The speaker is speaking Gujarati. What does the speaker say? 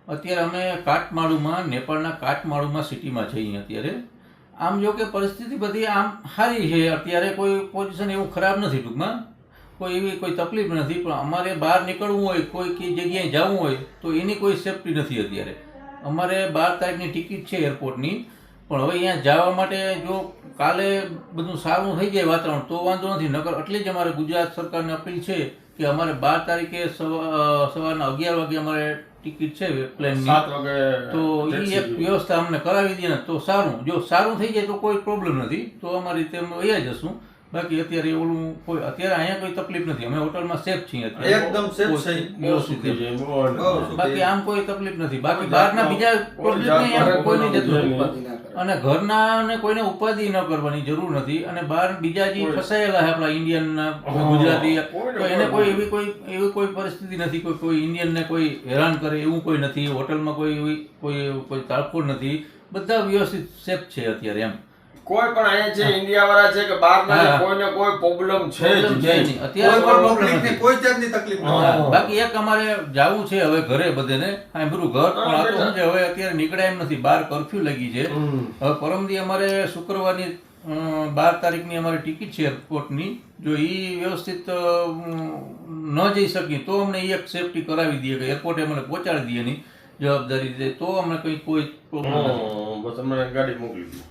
અત્યારે અમે કાઠમાડુમાં, નેપાળના કાઠમાડુમાં સિટીમાં છીએ અત્યારે. આમ જો કે પરિસ્થિતિ બધી આમ સારી છે અત્યારે, કોઈ પોઝિશન એવું ખરાબ નથી, ટૂંકમાં કોઈ એવી કોઈ તકલીફ નથી. પણ અમારે બહાર નીકળવું હોય, કોઈ જગ્યાએ જવું હોય તો એની કોઈ સેફટી નથી અત્યારે. અમારે 12 તારીખની ટિકિટ છે એરપોર્ટની, પણ હવે અહીંયા જવા માટે જો કાલે બધું સારું થઈ જાય વાતાવરણ તો વાંધો નથી, નકર એટલી જ અમારે ગુજરાત સરકારને અપીલ છે કે અમારે 12 તારીખે સવારના 11 વાગે અમારે ટિકિટ છે પ્લેનની, 7 વાગે તો એ એક વ્યવસ્થા અમને કરાવી દે ને તો સારું. જો સારું થઈ જાય તો કોઈ પ્રોબ્લેમ નથી, તો અમારી રીતે અમે વયા જશું. બાકી અત્યારે ઓલું કોઈ અત્યારે અહીંયા કોઈ તકલીફ નથી, અમે હોટલમાં સેફ છીએ અત્યારે, એકદમ સેફ છે, વ્યવસ્થિત છે. છે. બાકી આમ કોઈ તકલીફ નથી. બાકી બહારના બીજા પ્રોબ્લેમ કોઈને જતું નથી, અને ઘરના ને કોઈને ઉપાધિ ન કરવાની જરૂર નથી. અને બહાર બીજા જે ફસાયેલા છે આપણા ઇન્ડિયન ગુજરાતી, તો એને એવી કોઈ પરિસ્થિતિ નથી, કોઈ ઇન્ડિયનને કોઈ હેરાન કરે એવું કોઈ નથી, હોટલમાં કોઈ તાળફોડ નથી, બધા વ્યવસ્થિત સેફ છે અત્યારે એમ. કોઈ પણ અહીંયા છે ઇન્ડિયા વાળા છે કે બહાર ના કોઈને કોઈ પ્રોબ્લેમ છે જ નહીં. અત્યારે કોઈ પ્રોબ્લેમ નથી, કોઈ જાતની તકલીફ નથી. બાકી એક અમારે જવું છે હવે ઘરે બધેને, સાંભળ્યું ઘર, પણ આ તો શું છે હવે અત્યારે નીકળાય એમ નથી, 12 કર્ફ્યુ લાગી છે. હવે પરમદી અમારે શુક્રવારની 12 તારીખની અમારી ટિકિટ છે એરપોર્ટની, જો એ વ્યવસ્થિત ન જઈ શકીએ તો અમને એક સેફટી કરાવી દઈએ કે એરપોર્ટે અમને પહોંચાડી દઈએ એની જવાબદારી, તો અમને કોઈ પ્રોબ્લેમ નથી. બસ અમને ગાડી મોકલી